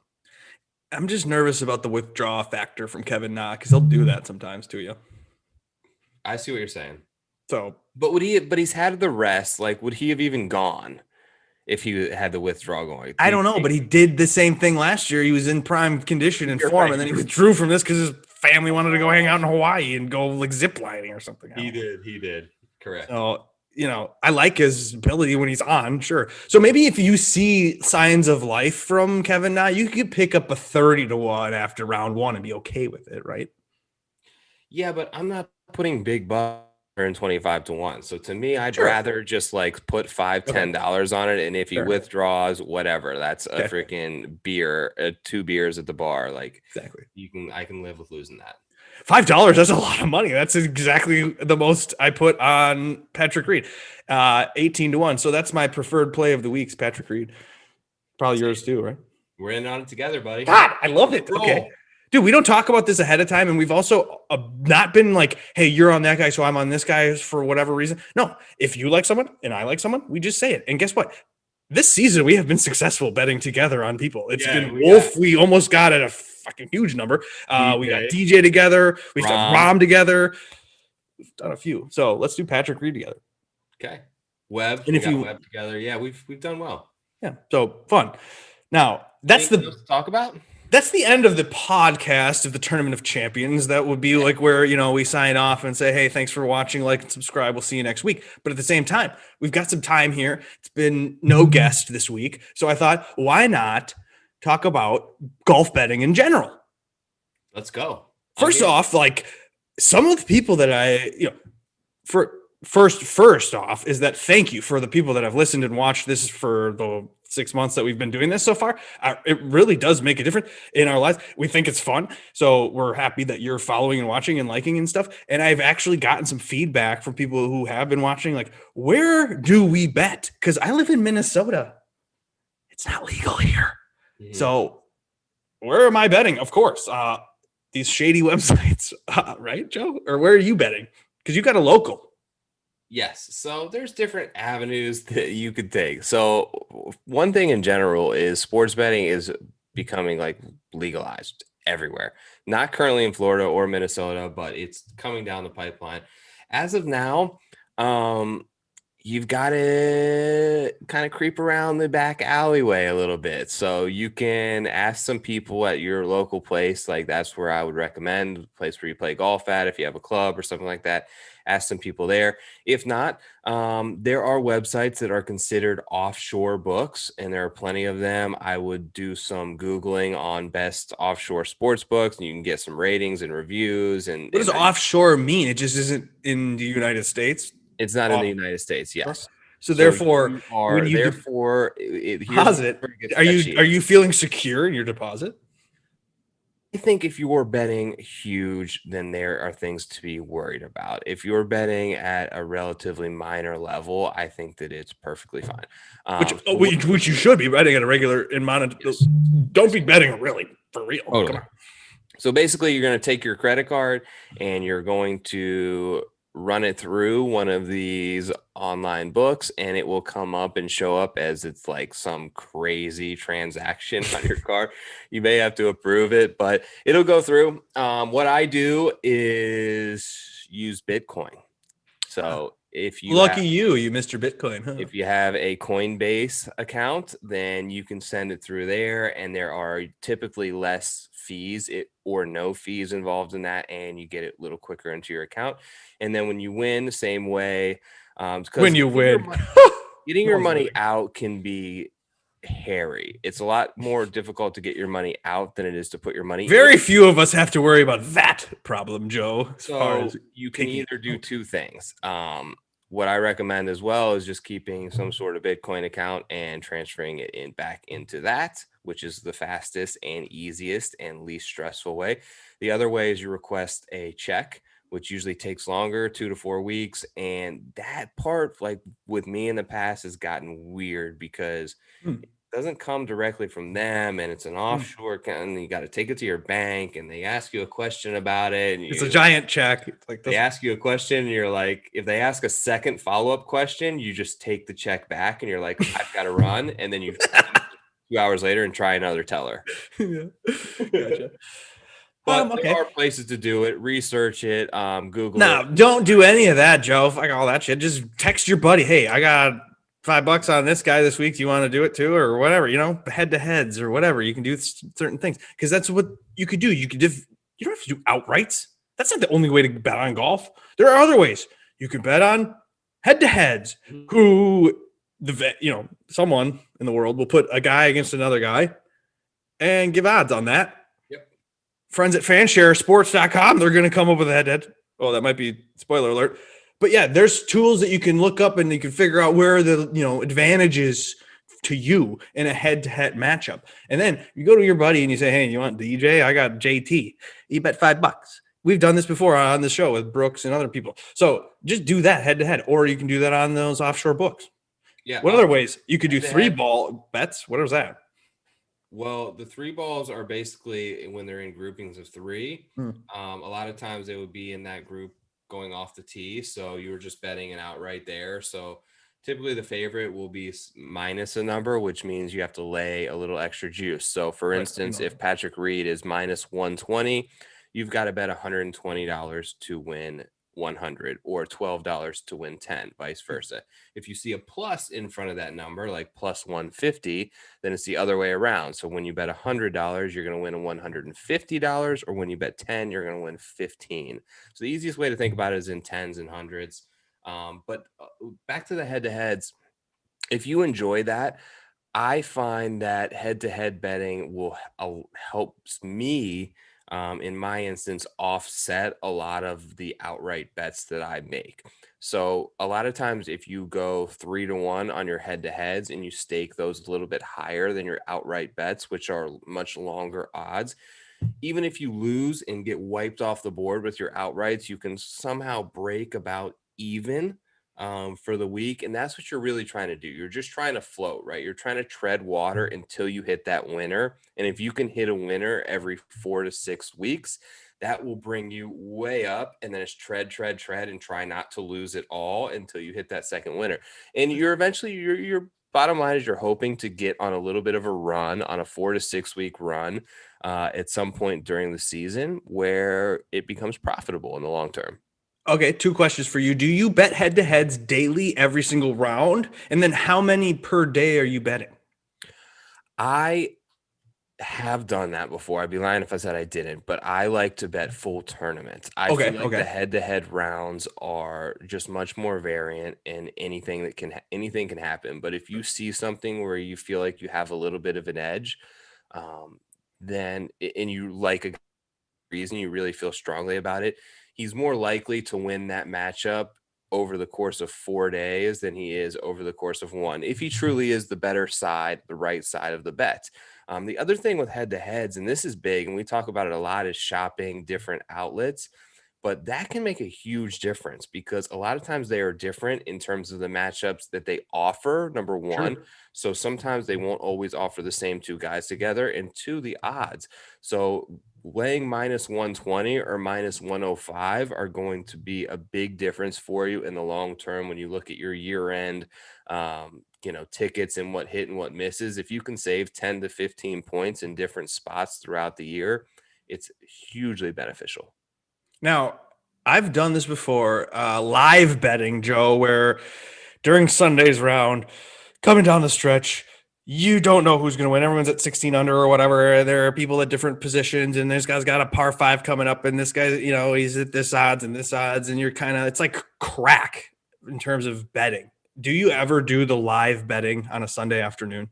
I'm just nervous about the withdrawal factor from Kevin Na because he'll do that sometimes to you. I see what you're saying. So, but he's had the rest. Like, would he have even gone if he had the withdrawal going? I don't know, but he did the same thing last year. He was in prime condition and form, right. And then he withdrew from this because his family wanted to go hang out in Hawaii and go like zip lining or something. He did. Correct. So, I like his ability when he's on, sure. So maybe if you see signs of life from Kevin Na, you could pick up a 30 to 1 after round 1 and be okay with it, right? Yeah, but I'm not putting big bucks and 25 to 1. So to me, I'd rather just like put $5-10 on it. And if he withdraws, whatever, that's a freaking beer, 2 beers at the bar. Like, exactly. I can live with losing that. $5, that's a lot of money. That's exactly the most I put on Patrick Reed. 18 to 1. So that's my preferred play of the week's Patrick Reed. Probably yours too, right? We're in on it together, buddy. God, I love it. Okay. Dude, we don't talk about this ahead of time, and we've also not been like, hey, you're on that guy, so I'm on this guy for whatever reason. No, if you like someone and I like someone, we just say it. And guess what? This season, we have been successful betting together on people. It's been Wolf. We almost got at a fucking huge number. We got DJ together. We've done Rom together. We've done a few. So let's do Patrick Reed together. Okay. Webb. And if you Webb together, yeah, we've done well. Yeah. So fun. Now that's anything else to talk about. That's the end of the podcast of the Tournament of Champions. That would be like where, we sign off and say, hey, thanks for watching, like and subscribe. We'll see you next week. But at the same time, we've got some time here. It's been no guest this week. So I thought, why not talk about golf betting in general? Let's go. First off, like some of the people that first off is that thank you for the people that have listened and watched this for the 6 months that we've been doing this so far. It really does make a difference in our lives. We think it's fun. So we're happy that you're following and watching and liking and stuff. And I've actually gotten some feedback from people who have been watching, like, where do we bet? Because I live in Minnesota. It's not legal here. Mm-hmm. So where am I betting? Of course, these shady websites, right, Joe? Or where are you betting? Because you got a local. Yes. So there's different avenues that you could take. So one thing in general is sports betting is becoming like legalized everywhere. Not currently in Florida or Minnesota, but it's coming down the pipeline. As of now, you've got to kind of creep around the back alleyway a little bit. So you can ask some people at your local place. Like that's where I would recommend, the place where you play golf at, if you have a club or something like that. Ask some people there. If not, there are websites that are considered offshore books, and there are plenty of them. I would do some Googling on best offshore sports books, and you can get some ratings and reviews. And what does offshore mean? It just isn't in the United States. It's not in the United States. Yes. So therefore, when you deposit, are you feeling secure in your deposit? I think if you're betting huge, then there are things to be worried about. If you're betting at a relatively minor level, I think that it's perfectly fine. Which you should be betting at a regular in monetary. Yes. Don't be betting really for real. Totally. Come on. So basically, you're going to take your credit card and you're going to run it through one of these online books, and it will come up and show up as it's like some crazy transaction on your card. You may have to approve it, but it'll go through. What I do is use Bitcoin. So if you you missed your Bitcoin, huh? If you have a Coinbase account, then you can send it through there, and there are typically less fees or no fees involved in that, and you get it a little quicker into your account. And then when you win, the same way, because When you win, getting No your one's money winning. out can be hairy. It's a lot more difficult to get your money out than it is to put your money in. Very few of us have to worry about that problem, Joe, as far So as you can taking either do it. two things. What I recommend as well is just keeping some sort of Bitcoin account and transferring it back into that, which is the fastest and easiest and least stressful way. The other way is you request a check, which usually takes longer, 2 to 4 weeks. And that part, like with me in the past, has gotten weird because Hmm. doesn't come directly from them, and it's an Hmm. offshore account, and you got to take it to your bank, and they ask you a question about it, and It's a giant check. It's like they this. ask you a question, and you're like, if they ask a second follow-up question, you just take the check back, and you're like, I've got to run, and then you 2 hours later and try another teller. Yeah. Gotcha. But there Okay. are places to do it. Research it, Google it. No, don't do any of that, Joe. Fuck all that shit. Just text your buddy. Hey, I got $5 on this guy this week. Do you want to do it too, or whatever? Head to heads or whatever. You can do certain things because that's what you could do. You don't have to do outrights. That's not the only way to bet on golf. There are other ways. You can bet on head to heads. Who someone in the world will put a guy against another guy and give odds on that. Yep. Friends at fansharesports.com, they're going to come up with a head-to-head. Oh, that might be spoiler alert. But yeah, there's tools that you can look up and you can figure out where the advantages to you in a head-to-head matchup. And then you go to your buddy and you say, hey, you want DJ? I got JT. You bet $5. We've done this before on the show with Brooks and other people. So just do that head-to-head, or you can do that on those offshore books. Yeah. What other ways? You could do Head-to-head. 3-ball bets. What is that? Well, the three balls are basically when they're in groupings of three. Hmm. A lot of times they would be in that group going off the tee. So you were just betting it out right there. So typically the favorite will be minus a number, which means you have to lay a little extra juice. So for instance, if Patrick Reed is minus 120, you've got to bet $120 to win 100 or $12 to win 10, vice versa. If you see a plus in front of that number, like plus 150, then it's the other way around. So when you bet $100, you're going to win $150, or when you bet 10, you're going to win 15. So the easiest way to think about it is in tens and hundreds. But back to the head-to-heads, if you enjoy that, I find that head-to-head betting will helps me, in my instance, offset a lot of the outright bets that I make. So a lot of times, if you go 3-1 on your head-to-heads and you stake those a little bit higher than your outright bets, which are much longer odds, even if you lose and get wiped off the board with your outrights, you can somehow break about even for the week. And that's what you're really trying to do. You're just trying to float, right? You're trying to tread water until you hit that winner. And if you can hit a winner every 4 to 6 weeks, that will bring you way up. And then it's tread, and try not to lose it all until you hit that second winner. And you're eventually, your bottom line is you're hoping to get on a little bit of a run, on a 4 to 6 week run at some point during the season where it becomes profitable in the long term. Okay, 2 questions for you. Do you bet head-to-heads daily every single round? And then how many per day are you betting? I have done that before. I'd be lying if I said I didn't, but I like to bet full tournaments. I feel like the head-to-head rounds are just much more variant, and anything can happen. But if you see something where you feel like you have a little bit of an edge, then and you like a reason, you really feel strongly about it, he's more likely to win that matchup over the course of 4 days than he is over the course of one, if he truly is the better side, the right side of the bet. The other thing with head to heads, and this is big, and we talk about it a lot, is shopping different outlets. But that can make a huge difference because a lot of times they are different in terms of the matchups that they offer, number one. Sure. So sometimes they won't always offer the same two guys together, and two, the odds. So laying minus 120 or minus 105 are going to be a big difference for you in the long term when you look at your year end tickets and what hit and what misses. If you can save 10 to 15 points in different spots throughout the year, it's hugely beneficial. Now, I've done this before, live betting, Joe, where during Sunday's round, coming down the stretch, you don't know who's going to win. Everyone's at 16 under or whatever. There are people at different positions, and this guy's got a par 5 coming up, and this guy, he's at this odds and this odds, and you're it's like crack in terms of betting. Do you ever do the live betting on a Sunday afternoon?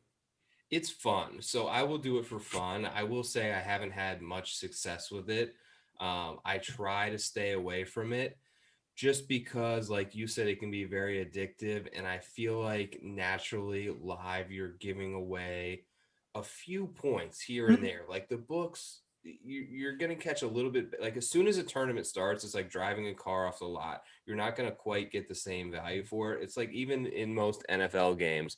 It's fun. So I will do it for fun. I will say I haven't had much success with it. I try to stay away from it just because, like you said, it can be very addictive. And I feel like naturally live, you're giving away a few points here and there. Like the books, you're going to catch a little bit. Like as soon as a tournament starts, it's like driving a car off the lot. You're not going to quite get the same value for it. It's like even in most NFL games,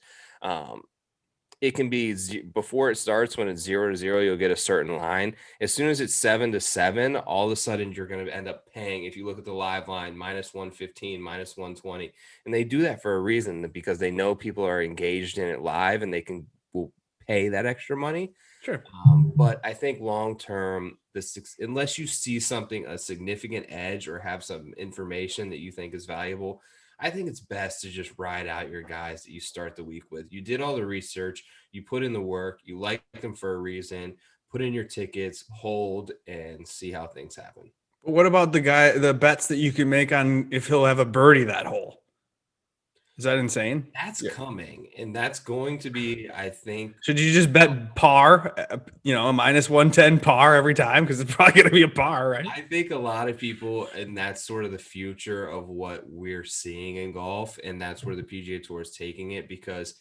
it can be before it starts. When it's 0-0, you'll get a certain line. As soon as it's 7-7, all of a sudden you're going to end up paying. If you look at the live line, -115, -120, and they do that for a reason, because they know people are engaged in it live and will pay that extra money. Sure. But I think long term, unless you see a significant edge or have some information that you think is valuable, I think it's best to just ride out your guys that you start the week with. You did all the research, you put in the work, you like them for a reason, put in your tickets, hold, and see how things happen. What about the bets that you can make on if he'll have a birdie that hole? Is that insane? That's coming, and that's going to be, I think. Should you just bet par, a -110 par every time? Because it's probably going to be a par, right? I think a lot of people, and that's sort of the future of what we're seeing in golf, and that's where the PGA Tour is taking it, because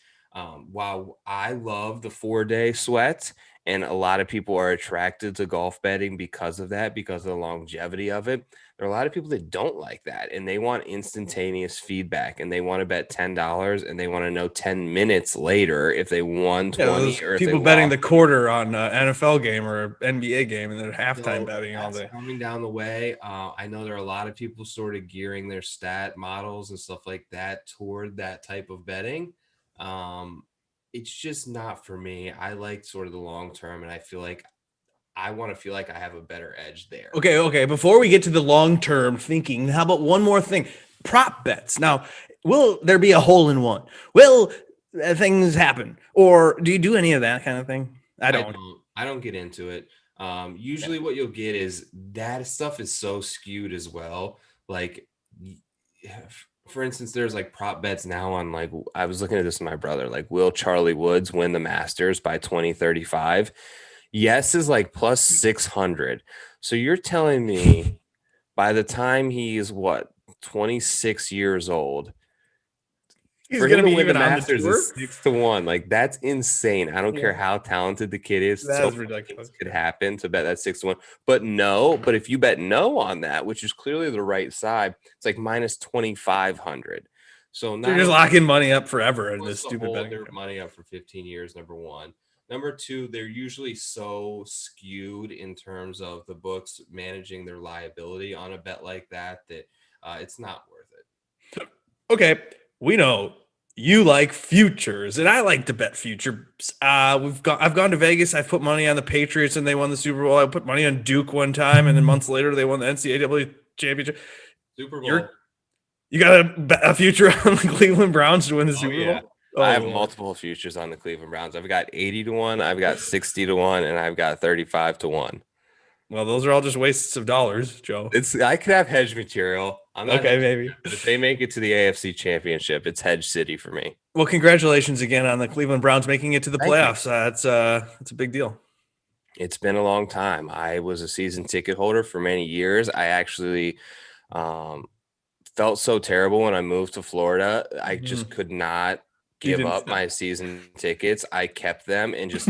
while I love the 4-day sweat, and a lot of people are attracted to golf betting because of that, because of the longevity of it, there are a lot of people that don't like that, and they want instantaneous feedback, and they want to bet $10, and they want to know 10 minutes later if they won 20 or if people they betting lost. the quarter on an NFL game or NBA game, and they're halftime betting all day. Coming down the way. I know there are a lot of people sort of gearing their stat models and stuff like that toward that type of betting. It's just not for me. I like sort of the long term, and I feel like I want to feel like I have a better edge there. Okay. Before we get to the long term thinking, how about one more thing? Prop bets. Now, will there be a hole in one? Will things happen? Or do you do any of that kind of thing? I don't get into it. Usually what you'll get is that stuff is so skewed as well. Like, for instance, there's like prop bets now on, like, I was looking at this with my brother, like, will Charlie Woods win the Masters by 2035? Yes is like plus 600. So you're telling me by the time he's 26 years old, he's for going him to to be win the even on the Masters tour? is 6-1. Like, that's insane. I don't care how talented the kid is. That's ridiculous. Could happen to bet that 6-1. But if you bet no on that, which is clearly the right side, it's like minus 2,500. So you're just locking money up forever in this stupid betting. Their money up for 15 years, number one. Number two, they're usually so skewed in terms of the books managing their liability on a bet like that it's not worth it. Okay, we know you like futures, and I like to bet futures. I've gone to Vegas. I've put money on the Patriots, and they won the Super Bowl. I put money on Duke one time, and then months later they won the NCAA championship. Super Bowl. You got a future on the Cleveland Browns to win the Super Bowl? I have multiple futures on the Cleveland Browns. I've got 80-1, I've got 60-1, and I've got 35-1. Well, those are all just wastes of dollars, Joe. I could have hedge material. Maybe. But if they make it to the AFC Championship, it's hedge city for me. Well, congratulations again on the Cleveland Browns making it to the playoffs. That's a big deal. It's been a long time. I was a season ticket holder for many years. I actually felt so terrible when I moved to Florida. I just could not give up my season tickets. I kept them and just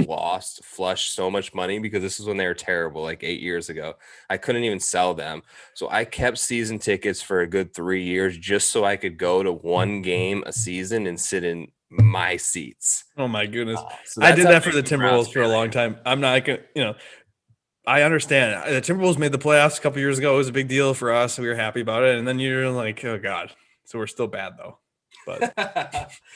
flushed so much money, because this is when they were terrible, like 8 years ago. I couldn't even sell them. So I kept season tickets for a good 3 years just so I could go to one game a season and sit in my seats. Oh my goodness. So I did that for the Timberwolves for a long time. I'm not going to, I understand. The Timberwolves made the playoffs a couple years ago. It was a big deal for us. We were happy about it. And then you're like, oh God. So we're still bad though. But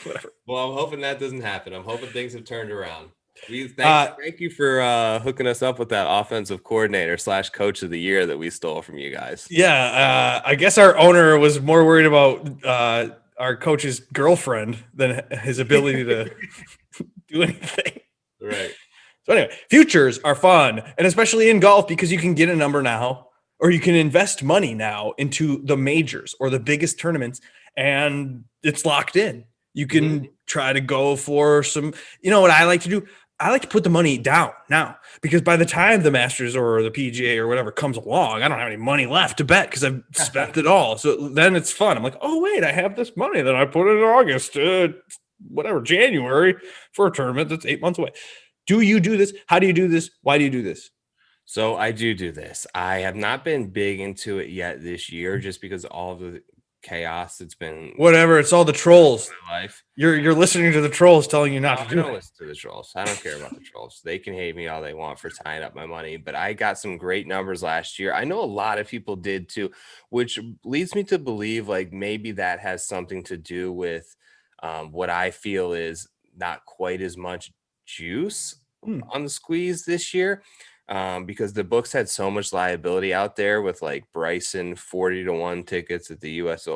whatever. Well, I'm hoping that doesn't happen. I'm hoping things have turned around. Thank you for hooking us up with that offensive coordinator / coach of the year that we stole from you guys. Yeah, I guess our owner was more worried about our coach's girlfriend than his ability to do anything. Right. So anyway, futures are fun, and especially in golf because you can get a number now, or you can invest money now into the majors or the biggest tournaments, and it's locked in. You can try to go for some. You know what I like to do? I like to put the money down now because by the time the Masters or the PGA or whatever comes along, I don't have any money left to bet because I've spent it all. So then it's fun. I'm like, oh wait, I have this money that I put in August, whatever, January for a tournament that's 8 months away. Do you do this? How do you do this? Why do you do this? So I do this. I have not been big into it yet this year, just because all of the chaos that's been Whatever. It's all the trolls. in my life. You're listening to the trolls telling you not No, to I do don't it. listen to the trolls. I don't care about the trolls. They can hate me all they want for tying up my money, but I got some great numbers last year. I know a lot of people did too, which leads me to believe like maybe that has something to do with what I feel is not quite as much juice on the squeeze this year. Because the books had so much liability out there with like Bryson 40-1 tickets at the US,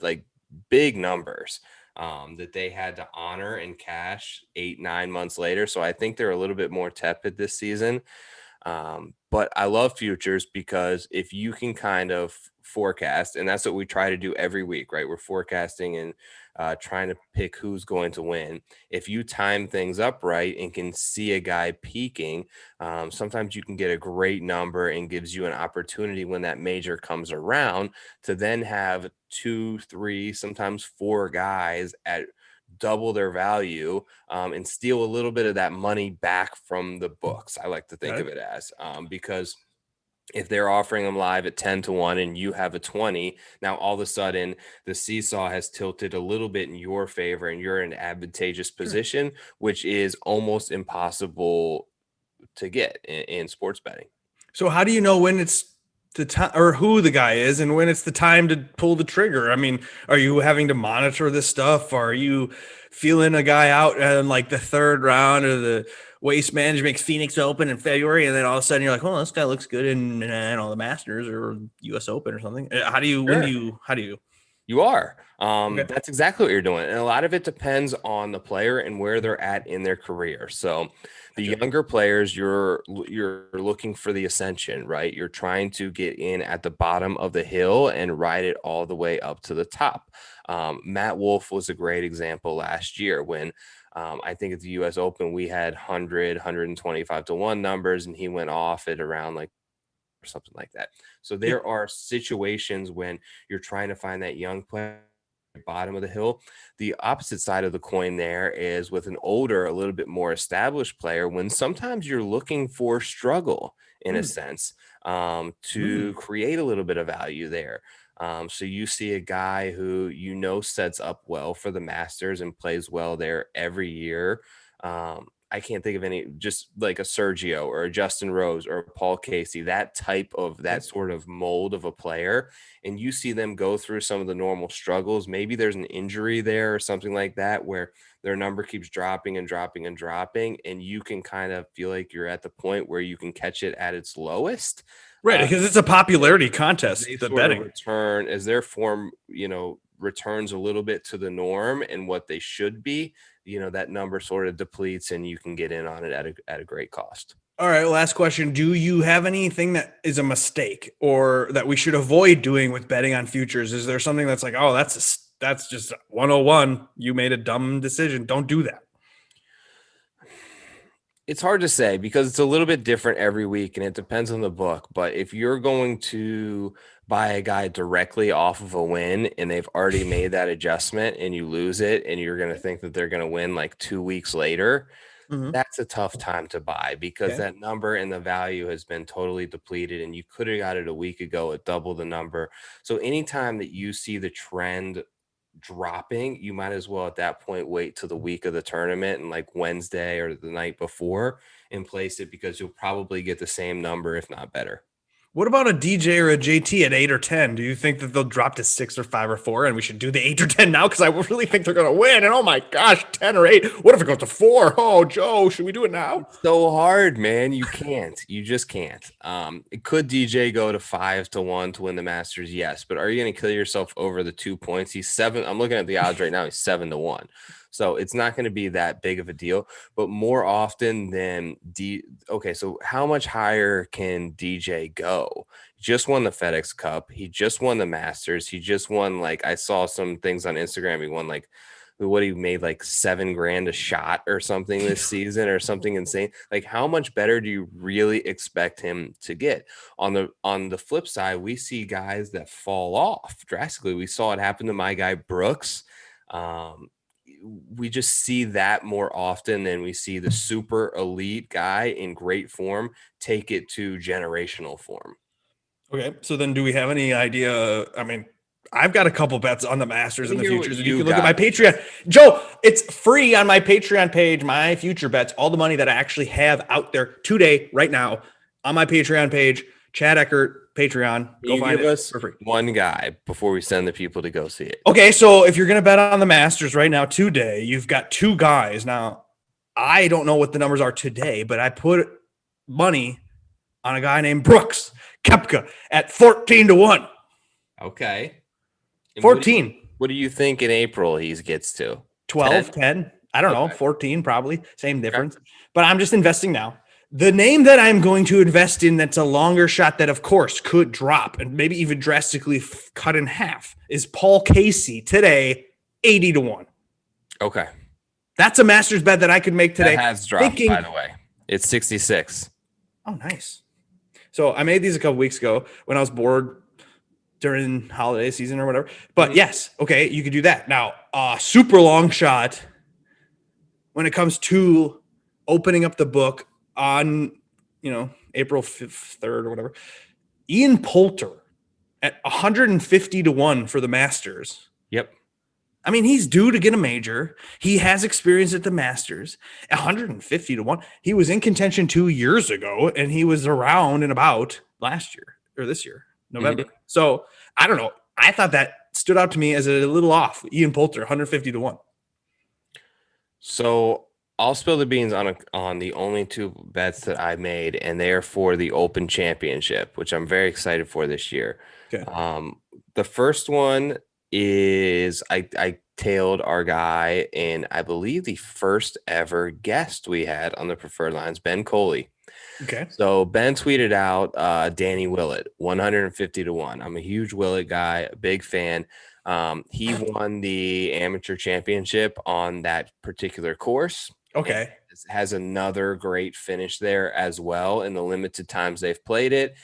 like big numbers that they had to honor and cash 8-9 months later. So I think they're a little bit more tepid this season. But I love futures because if you can kind of forecast, and that's what we try to do every week, right? We're forecasting and trying to pick who's going to win. If you time things up right and can see a guy peaking, sometimes you can get a great number and gives you an opportunity when that major comes around to then have 2, 3, sometimes 4 guys at double their value and steal a little bit of that money back from the books. I like to think of it as because if they're offering them live at 10-1 and you have a 20, now all of a sudden the seesaw has tilted a little bit in your favor and you're in an advantageous position, which is almost impossible to get in sports betting. So how do you know when it's the time or who the guy is and when it's the time to pull the trigger? I mean, are you having to monitor this stuff? Are you feeling a guy out in like the third round or the Waste Management Phoenix Open in February, and then all of a sudden you're like, "Oh, this guy looks good in the Masters or U.S. Open or something." How do you? When do Sure. you? How do you? You are. Okay. That's exactly what you're doing. And a lot of it depends on the player and where they're at in their career. So the younger players, you're looking for the ascension, right? You're trying to get in at the bottom of the hill and ride it all the way up to the top. Matt Wolff was a great example last year when I think at the US Open, we had 100, 125-1 numbers, and he went off at around like or something like that. So there are situations when you're trying to find that young player at the bottom of the hill. The opposite side of the coin there is with an older, a little bit more established player, when sometimes you're looking for struggle in a sense to create a little bit of value there. So you see a guy who sets up well for the Masters and plays well there every year. I can't think of any, just like a Sergio or a Justin Rose or a Paul Casey, that type of that sort of mold of a player. And you see them go through some of the normal struggles. Maybe there's an injury there or something like that where their number keeps dropping and dropping and dropping. And you can kind of feel like you're at the point where you can catch it at its lowest. Right, because it's a popularity contest. They The sort of betting. return as their form, returns a little bit to the norm and what they should be, that number sort of depletes and you can get in on it at a great cost. All right, last question. Do you have anything that is a mistake or that we should avoid doing with betting on futures? Is there something that's like, oh, that's just 101. You made a dumb decision. Don't do that. It's hard to say because it's a little bit different every week and it depends on the book. But if you're going to buy a guy directly off of a win and they've already made that adjustment and you lose it and you're going to think that they're going to win like 2 weeks later, that's a tough time to buy because that number and the value has been totally depleted and you could have got it a week ago at double the number. So anytime that you see the trend dropping, you might as well at that point wait till the week of the tournament and like Wednesday or the night before and place it because you'll probably get the same number, if not better. What about a DJ or a JT at 8 or 10? Do you think that they'll drop to 6 or 5 or 4 and we should do the 8 or 10 now? Because I really think they're going to win. And oh my gosh, 10 or 8. What if it goes to 4? Oh, Joe, should we do it now? It's so hard, man. You can't. You just can't. Could DJ go to 5-1 to win the Masters? Yes. But are you going to kill yourself over the 2 points? He's 7. I'm looking at the odds right now. He's 7-1. So it's not going to be that big of a deal. But more often than okay, so how much higher can DJ go? He just won the FedEx Cup. He just won the Masters. He just won, like, I saw some things on Instagram. He won like what, he made like $7,000 a shot or something this season, or something insane. Like, how much better do you really expect him to get? On the flip side, we see guys that fall off drastically. We saw it happen to my guy Brooks. We just see that more often than we see the super elite guy in great form take it to generational form. Okay, so then do we have any idea? I mean, I've got a couple bets on the Masters in the futures, and you can look at my Patreon. Joe, it's free on my Patreon page, my future bets, all the money that I actually have out there today, right now, on my Patreon page, Chad Eckert, Patreon. Go find it for free. One guy before we send the people to go see it. Okay, so if you're going to bet on the Masters right now today, you've got two guys. Now, I don't know what the numbers are today, but I put money on a guy named Brooks Koepka at 14-1. Okay. And 14. What do you think in April he gets to? 12, 10. I don't know. 14 probably. Same difference. Okay. But I'm just investing now. The name that I'm going to invest in that's a longer shot that, of course, could drop and maybe even drastically cut in half is Paul Casey today, 80-1. Okay. That's a Masters bet that I could make today. That has dropped, by the way. It's 66. Oh, nice. So I made these a couple weeks ago when I was bored during holiday season or whatever. But yes, okay, you could do that. Now, super long shot when it comes to opening up the book on, April 5th, 3rd or whatever. Ian Poulter at 150-1 for the Masters. Yep. I mean, he's due to get a major. He has experience at the Masters. 150-1. He was in contention 2 years ago, and he was around and about last year or this year, November. Mm-hmm. So I don't know. I thought that stood out to me as a little off. Ian Poulter, 150-1. So I'll spill the beans on the only two bets that I made, and they are for the Open Championship, which I'm very excited for this year. Okay. The first one is I tailed our guy in, I believe, the first ever guest we had on the Preferred Lines, Ben Coley. Okay. So Ben tweeted out Danny Willett, 150-1. I'm a huge Willett guy, a big fan. He won the amateur championship on that particular course. Okay. Has another great finish there as well in the limited times they've played it.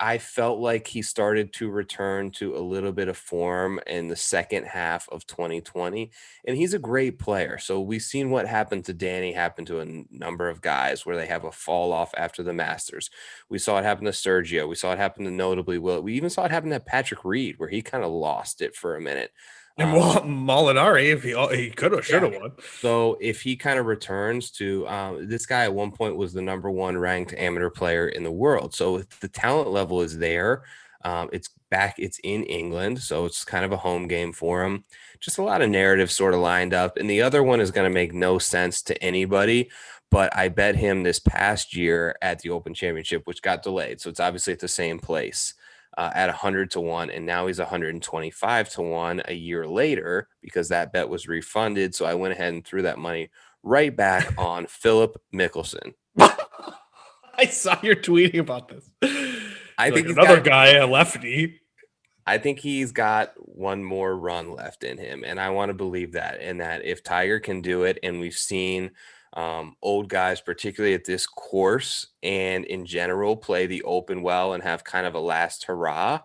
I felt like he started to return to a little bit of form in the second half of 2020, and he's a great player. So we've seen what happened to Danny happen to a number of guys where they have a fall off after the Masters. We saw it happen to Sergio. We saw it happen to notably Will. We even saw it happen to Patrick Reed, where he kind of lost it for a minute. And Molinari, if he could have, should have won. So if he kind of returns to this guy at one point was the number one ranked amateur player in the world. So if the talent level is there, it's back. It's in England, so it's kind of a home game for him. Just a lot of narrative sort of lined up. And the other one is going to make no sense to anybody. But I bet him this past year at the Open Championship, which got delayed. So it's obviously at the same place. At 100-1, and now he's 125-1 a year later because that bet was refunded. So I went ahead and threw that money right back on Philip Mickelson. I saw your tweeting about this. I think another guy, a lefty. I think he's got one more run left in him, and I want to believe that. And that if Tiger can do it, and we've seen old guys, particularly at this course and in general, play the Open well and have kind of a last hurrah,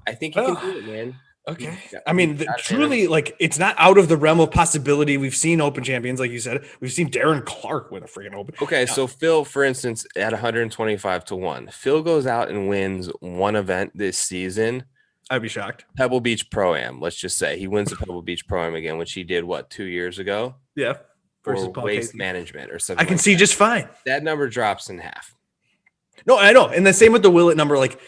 I think he can do it, man. Okay. I mean, truly, like, it's not out of the realm of possibility. We've seen Open champions, like you said. We've seen Darren Clark win a freaking Open. Okay, so Phil, for instance, at 125-1, Phil goes out and wins one event this season. I'd be shocked. Pebble Beach Pro-Am, let's just say. He wins the Pebble Beach Pro-Am again, which he did, 2 years ago? Yeah. Versus waste management or something. I can see just fine. That number drops in half. No, I know. And the same with the Willett number. Like,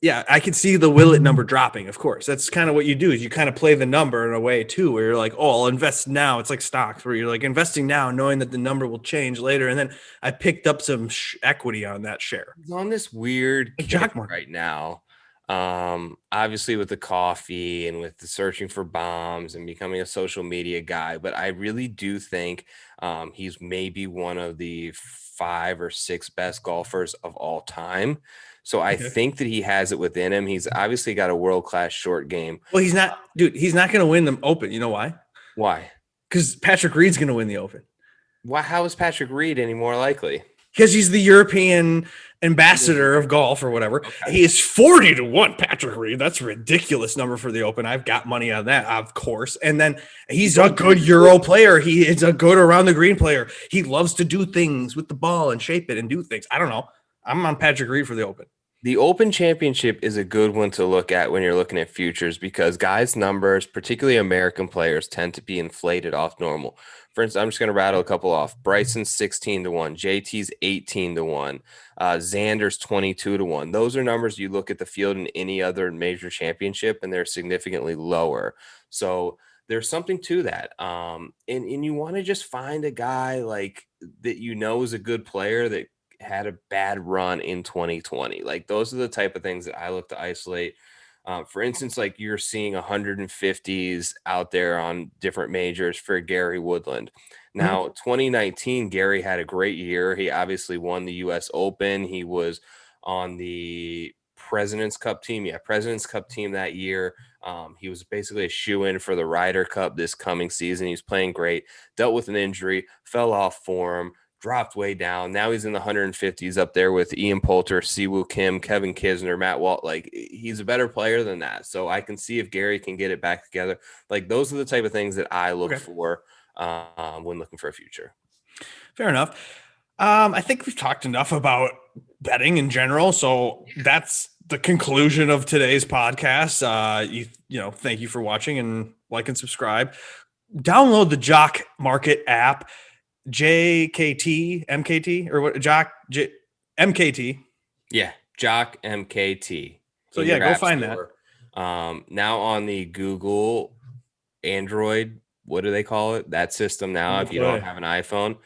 yeah, I can see the Willett number dropping, of course. That's kind of what you do is you kind of play the number in a way too, where you're like, oh, I'll invest now. It's like stocks where you're like investing now, knowing that the number will change later. And then I picked up some equity on that share. He's on this weird kick right now. Obviously with the coffee and with the searching for bombs and becoming a social media guy, but I really do think he's maybe one of the 5 or 6 best golfers of all time. So I think that he has it within him. He's obviously got a world-class short game. Well, he's not, dude. He's not going to win the Open. You know why? Why? Because Patrick Reed's going to win the Open. Why? How is Patrick Reed any more likely? Because he's the European ambassador of golf or whatever. Okay. He is 40-1, Patrick Reed. That's a ridiculous number for the Open. I've got money on that, of course. And then he's a good Euro player. He is a good around the green player. He loves to do things with the ball and shape it and do things. I don't know. I'm on Patrick Reed for the Open. The Open Championship is a good one to look at when you're looking at futures because guys' numbers, particularly American players, tend to be inflated off normal. For instance, I'm just going to rattle a couple off. Bryson's 16-1, JT's 18-1, Xander's 22-1. Those are numbers you look at the field in any other major championship, and they're significantly lower. So there's something to that. And you want to just find a guy like that you know is a good player that had a bad run in 2020. Like those are the type of things that I look to isolate. For instance, like you're seeing 150s out there on different majors for Gary Woodland. Now, 2019, Gary had a great year. He obviously won the US Open. He was on the President's Cup team. Yeah, President's Cup team that year. He was basically a shoe-in for the Ryder Cup this coming season. He was playing great, dealt with an injury, fell off form, dropped way down. Now he's in the 150s up there with Ian Poulter, Siwoo Kim, Kevin Kisner, Matt Walt. Like he's a better player than that. So I can see if Gary can get it back together. Like those are the type of things that I look for when looking for a future. Fair enough. I think we've talked enough about betting in general. So that's the conclusion of today's podcast. Thank you for watching and like and subscribe. Download the Jock Market app. MKT or what? MKT. Yeah, Jock MKT. So yeah, go find store. That. Now on the Google Android, what do they call it? That system now. If you don't have an iPhone,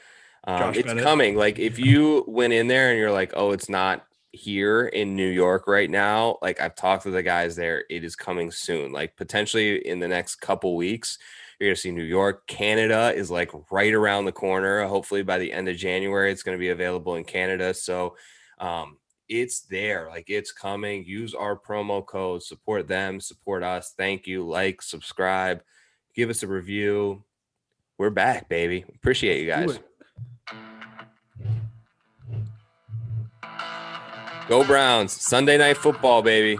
it's coming. Like if you went in there and you're like, oh, it's not here in New York right now. Like I've talked to the guys there. It is coming soon. Like potentially in the next couple weeks. You're going to see New York. Canada is like right around the corner. Hopefully by the end of January, it's going to be available in Canada. So it's there. Like it's coming. Use our promo code. Support them. Support us. Thank you. Like, subscribe. Give us a review. We're back, baby. Appreciate you guys. Go Browns. Sunday Night Football, baby.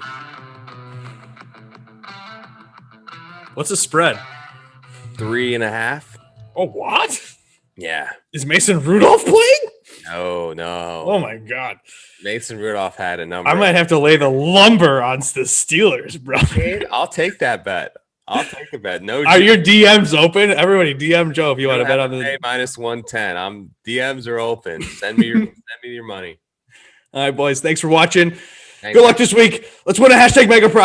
What's the spread? 3.5. Oh, what? Yeah. Is Mason Rudolph playing? No. Oh my God. Mason Rudolph had a number. I might have to lay the lumber on the Steelers, bro. I'll take that bet. I'll take a bet. No. Are your DMs open? Everybody DM Joe if you want to bet on the -110. DMs are open. Send me your money. All right, boys. Thanks for watching. Good luck this week. Let's win a #Mega Profit.